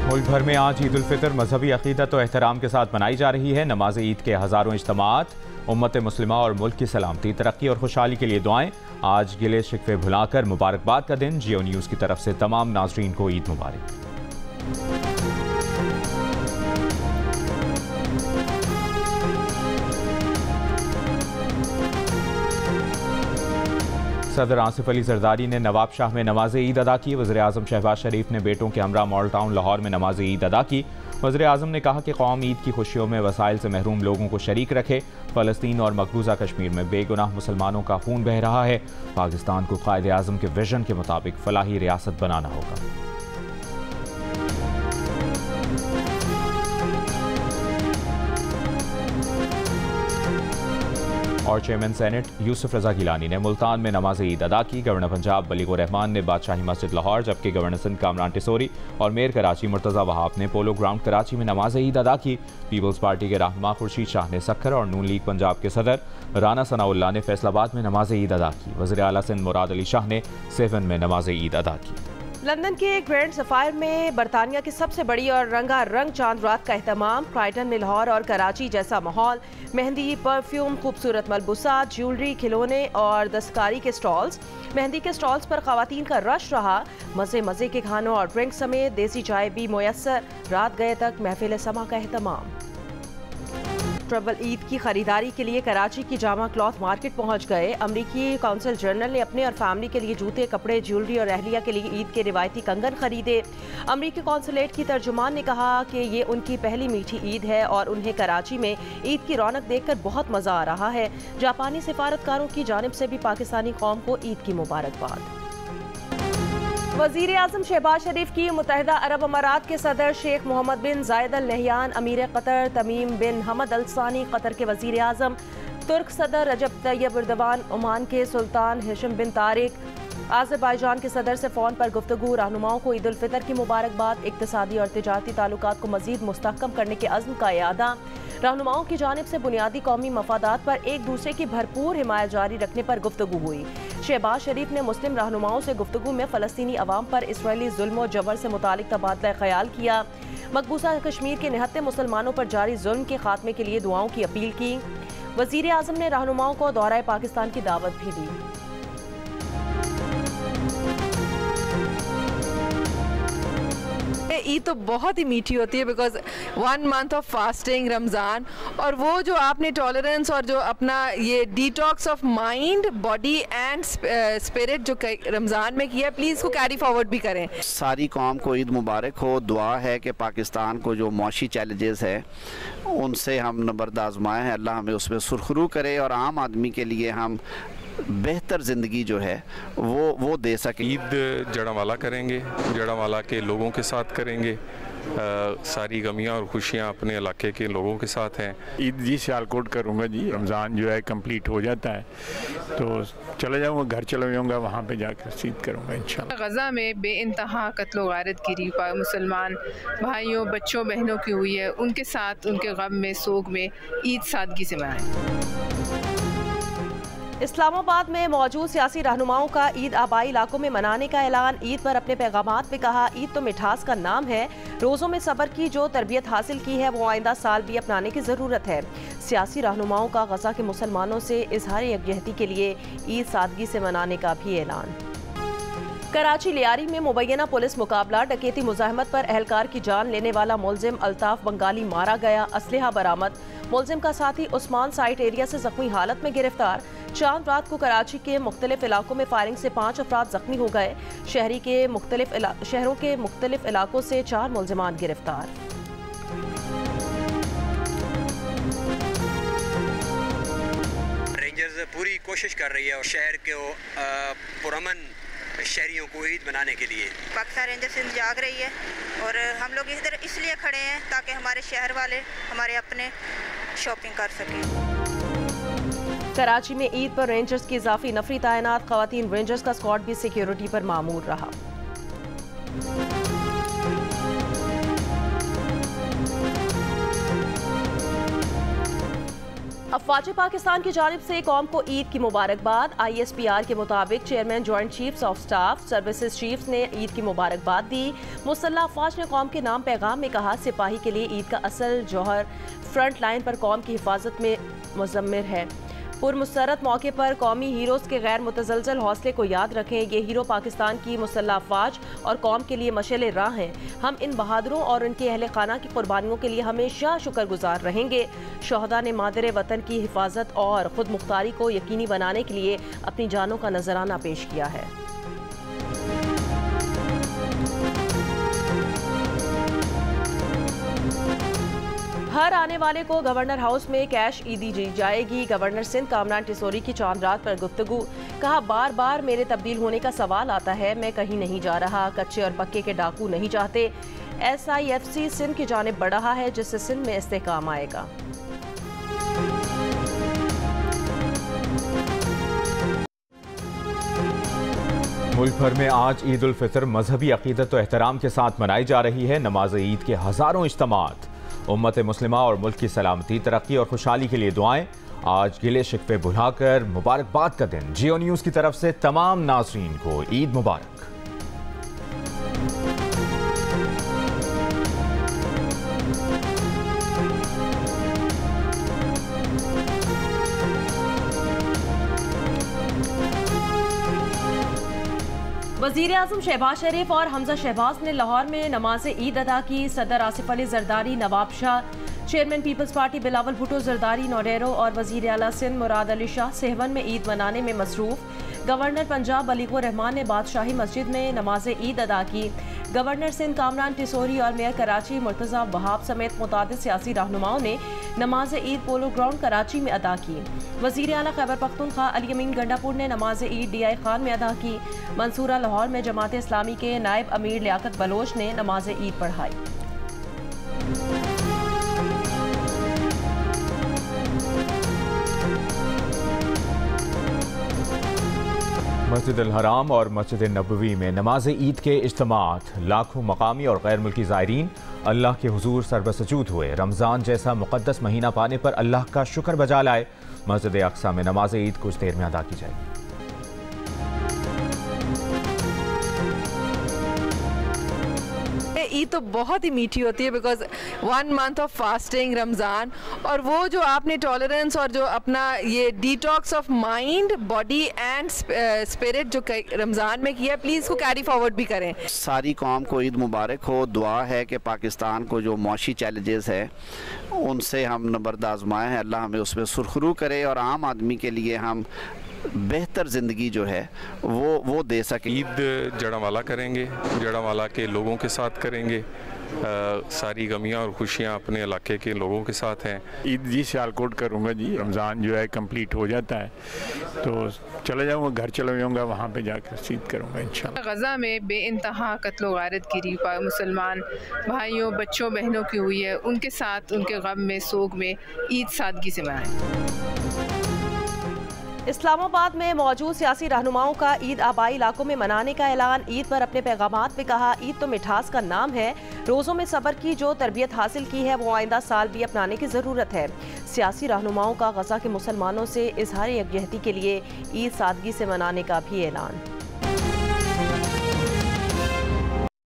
मुल्क भर में आज ईद उल फितर मजहबी अकीदत और एहतराम के साथ मनाई जा रही है। नमाज ईद के हज़ारों इज्तिमात, उम्मत मुस्लिमा और मुल्क की सलामती, तरक्की और खुशहाली के लिए दुआएं। आज गिले शिकवे भुलाकर मुबारकबाद का दिन। जियो न्यूज़ की तरफ से तमाम नाज़रीन को ईद मुबारक। सदर आसिफ अली जरदारी ने नवाब शाह में नमाज ईद अदा की। वज़ीर आज़म शहबाज शरीफ ने बेटों के हमरा मॉडल टाउन लाहौर में नमाज ईद अदा की। वज़ीर आज़म ने कहा कि कौम ईद की खुशियों में वसाइल से महरूम लोगों को शरीक रखे। फ़लस्तीन और मकबूजा कश्मीर में बेगुनाह मुसलमानों का खून बह रहा है। पाकिस्तान को कायद आज़म के विजन के मुताबिक फलाही रियासत बनाना होगा। और चेयरमैन सेनेट यूसुफ रजा गिलानी ने मुल्तान में नमाज ईद अदा की। गवर्नर पंजाब बलीगुर रहमान ने बादशाही मस्जिद लाहौर, जबकि गवर्नर सिंध कामरान टिसोरी और मेयर कराची मुर्तज़ा वहाब ने पोलो ग्राउंड कराची में नमाज ईद अदा की। पीपल्स पार्टी के रहनुमा खुर्शीद शाह ने सक्खर और नून लीग पंजाब के सदर राना सनाउल्लाह ने फैसलाबाद में नमाज ईद अदा की। वज़ीर आला सिंध मुराद अली शाह ने सेवन में नमाज ईद अदा की। लंदन के ग्रैंड सफायर में बरतानिया की सबसे बड़ी और रंगारंग चांद रात का एहतमाम। क्राइटन में लाहौर और कराची जैसा माहौल। मेहंदी, परफ्यूम, खूबसूरत मलबूसात, ज्वेलरी, खिलौने और दस्तकारी के स्टॉल्स। मेहंदी के स्टॉल्स पर खवातीन का रश रहा। मज़े मज़े के खानों और ड्रिंक समेत देसी चाय भी मुयस्सर। रात गए तक महफिल समा का एहतमाम। ट्रबल ईद की खरीदारी के लिए कराची की जामा क्लॉथ मार्केट पहुंच गए। अमरीकी कौंसल जनरल ने अपने और फैमिली के लिए जूते, कपड़े, ज्वेलरी और अहलिया के लिए ईद के रिवायती कंगन खरीदे। अमरीकी कौंसलेट की तर्जुमान ने कहा कि ये उनकी पहली मीठी ईद है और उन्हें कराची में ईद की रौनक देखकर बहुत मजा आ रहा है। जापानी सिफारतकारों की जानिब से भी पाकिस्तानी कौम को ईद की मुबारकबाद। वज़ीर आज़म शहबाज शरीफ की मुत्तहिदा अरब अमारात के सदर शेख मोहम्मद बिन जायद अल नहयान, अमीर कतर तमीम बिन हमद अल सानी कतर के वज़ीर आज़म, तुर्क सदर रजब तैयब एर्दोगान, ओमान के सुल्तान हिशम बिन तारिक, आज़रबाईजान के सदर से फ़ोन पर गुफ्तगू। रहनुमाओं को ईद उल फितर की मुबारकबाद। इक़्तिसादी और तिजारती ताल्लुकात को मज़ीद मुस्तहकम करने के अज़्म का इआदा। रहनुमाओं की जानिब से बुनियादी कौमी मफादात पर एक दूसरे की भरपूर हिमायत जारी रखने पर गुफ्तगू हुई। शहबाज शरीफ ने मुस्लिम रहनुमाओं से गुफ्तगू में फ़लस्तीनी अवाम पर इसराइली जुल्म और जबर से मुतालिक तबादला ख्याल किया। मकबूजा कश्मीर के निहत्ते मुसलमानों पर जारी जुल्म के खात्मे के लिए दुआओं की अपील की। वज़ीर आज़म ने रहनुमाओं को दौरा पाकिस्तान की दावत भी दी। ईद तो बहुत ही मीठी होती है because 1 month of fasting, Ramzan, और वो जो आपने टॉलरेंस और जो अपना ये detox of mind, body and spirit जो रमज़ान में किया, प्लीज़ इसको कैरी फॉरवर्ड भी करें। सारी कौम को ईद मुबारक हो। दुआ है कि पाकिस्तान को जो मौशी चैलेंजेस है उनसे हम नबर्द आजमाए हैं, अल्लाह हमें उसमें सुरखरू करे और आम आदमी के लिए हम बेहतर ज़िंदगी जो है वो दे सके। ईद जड़ावाला करेंगे, जड़ावाला के लोगों के साथ करेंगे। सारी गमियाँ और खुशियाँ अपने इलाके के लोगों के साथ हैं। ईद जी सियालकोट करूँगा जी। रमज़ान जो है कंप्लीट हो जाता है तो चले जाऊँगा, घर चला जाऊँगा, वहाँ पे जाकर ईद करूँगा इंशाल्लाह। गज़ा में बेइंतहा कत्ल गारत गिरी मुसलमान भाइयों, बच्चों, बहनों की हुई है। उनके साथ उनके गम में, सोग में ईद सादगी से मनाएं। इस्लामाबाद में मौजूद सियासी रहनुमाओं का ईद आबाई इलाकों में मनाने का ऐलान। ईद पर अपने पैगामात में कहा, ईद तो मिठास का नाम है। रोज़ों में सब्र की जो तरबियत हासिल की है वो आइंदा साल भी अपनाने की ज़रूरत है। सियासी रहनुमाओं का गज़ा के मुसलमानों से इजहार यकजहती के लिए ईद सादगी से मनाने का भी ऐलान। कराची लियारी में मुबैना पुलिस मुकाबला। डकैती मुज़ाहमत पर एहलकार की जान लेने वाला मुलजिम अल्ताफ बंगाली मारा गया। असलहा बरामद। मुलजिम का साथी उस्मान साइट एरिया से जख्मी हालत में गिरफ्तार। चांद रात को कराची के मुख्तलिफ इलाकों में फायरिंग से 5 अफराद जख्मी हो गए। शहरों के मुख्तलिफ इलाकों से 4 मुलजिमान गिरफ्तार। रेंजर्स पूरी कोशिश कर रही है और शहर के पुरअमन शहरियों को ईद मनाने के लिए। पाकिस्तान रेंजर्स सिंध जाग रही है और हम लोग इधर इसलिए खड़े हैं ताकि हमारे शहर वाले, हमारे अपने शॉपिंग कर सकें। कराची में ईद पर रेंजर्स की इजाफी नफरी तैनात। खवातीन रेंजर्स का स्क्वाड भी सिक्योरिटी पर मामूर रहा। अफवाज पाकिस्तान की जानिब से कौम को ईद की मुबारकबाद। ISPR के मुताबिक chairman joint chiefs of staff services chiefs ने ईद की मुबारकबाद दी। मुसल्लह अफवाज ने कौम के नाम पैगाम में कहा, सिपाही के लिए ईद का असल जौहर फ्रंट लाइन पर कौम की हिफाजत में मुज़म्मिर है। पुरमसरत मौके पर कौमी हीरोज़ के गैर मुतज़लज़ल हौसले को याद रखें। ये हीरो पाकिस्तान की मुसल्लह अफवाज और कौम के लिए मशाल राह हैं। हम इन बहादुरों और उनके अहले खाना की कुर्बानियों के लिए हमेशा शुक्रगुजार रहेंगे। शोहदा ने मादरे वतन की हिफाजत और खुद मुख्तारी को यकीनी बनाने के लिए अपनी जानों का नजराना पेश किया है। हर आने वाले को गवर्नर हाउस में कैश ईदी दी जाएगी। गवर्नर सिंध कामरान टिसोरी की चांद रात पर गुफ्तगू। कहा, बार बार मेरे तब्दील होने का सवाल आता है, मैं कहीं नहीं जा रहा। कच्चे और पक्के के डाकू नहीं चाहते। SIFC सिंध की जानिब बढ़ रहा है, जिससे सिंध में इस्तेहकाम आएगा। मुल्क भर में आज ईद उल फितर मजहबी अकीदत और एहतराम के साथ मनाई जा रही है। नमाज ईद के हज़ारों इज्तिमात, उम्मत मुस्लिमा और मुल्क की सलामती, तरक्की और खुशहाली के लिए दुआएं। आज गिले शिकवे भुलाकर मुबारकबाद का दिन। जियो न्यूज़ की तरफ से तमाम नाज़रीन को ईद मुबारक। वज़ीर आज़म शहबाज शरीफ और हमजा शहबाज ने लाहौर में नमाज ईद अदा की। सदर Asif Ali Zardari, Nawab Shah, chairman peoples party Bilawal Bhutto Zardari Naudero और वज़ीर आला सिंध मुराद अली शाह सेहवन में ईद मनाने में मसरूफ़। गवर्नर पंजाब बलीगो रहमान ने बादशाही मस्जिद में नमाज ईद अदा की। गवर्नर सिंध कामरान टिसोरी और मेयर कराची मुर्तज़ा वहाब समेत मुतादिद सियासी रहनुमाओं ने नमाज ईद पोलो ग्राउंड कराची में अदा की। वज़ीर आला खैबर पख्तूनख्वा अली अमीन गंडापुर ने नमाज ईद DI खान में अदा की। मंसूरा लाहौर में जमात इस्लामी के नायब अमीर लियाकत बलोच ने नमाज ईद पढ़ाई। मस्जिद अल हराम और मस्जिद नबवी में नमाज ईद के इज्तिमात। लाखों मकामी और गैर मुल्की ज़ायरीन अल्लाह के हुजूर सरबसजूद हुए। रमज़ान जैसा मुक़द्दस महीना पाने पर अल्लाह का शुक्र बजा लाए। मस्जिद अक्सा में नमाज ईद कुछ देर में अदा की जाएगी। ईद तो बहुत ही मीठी होती है because 1 month of fasting Ramzan, और वो जो आपने टॉलरेंस और जो अपना ये detox of mind, body and spirit जो रमज़ान में किया, प्लीज़ को कैरी फॉरवर्ड भी करें। सारी कौम को ईद मुबारक हो। दुआ है कि पाकिस्तान को जो मौशी चैलेंजेस है उनसे हम नबर्द आजमाए हैं। अल्लाह हमें उसमें सुरखरू करे और आम आदमी के लिए हम बेहतर ज़िंदगी जो है वो दे सके। ईद जड़ावाला करेंगे, जड़ावाला के लोगों के साथ करेंगे। सारी गमियां और खुशियां अपने इलाके के लोगों के साथ हैं। ईद जी सियालकोट करूँगा जी। रमज़ान जो है कंप्लीट हो जाता है तो चला जाऊँगा, घर चला जाऊँगा, वहाँ पे जाकर ईद करूँगा इंशाल्लाह। गज़ा में बेइंतहा कत्ल व गारत गिरी मुसलमान भाइयों, बच्चों, बहनों की हुई है। उनके साथ, उनके गम में, सोग में ईद सादगी से मनाएं। इस्लामाबाद में मौजूद सियासी रहनुमाओं का ईद आबाई इलाकों में मनाने का ऐलान। ईद पर अपने पैगामात में कहा, ईद तो मिठास का नाम है। रोज़ों में सब्र की जो तरबियत हासिल की है वो आइंदा साल भी अपनाने की ज़रूरत है। सियासी रहनुमाओं का गज़ा के मुसलमानों से इजहार यकजहती के लिए ईद सादगी से मनाने का भी ऐलान।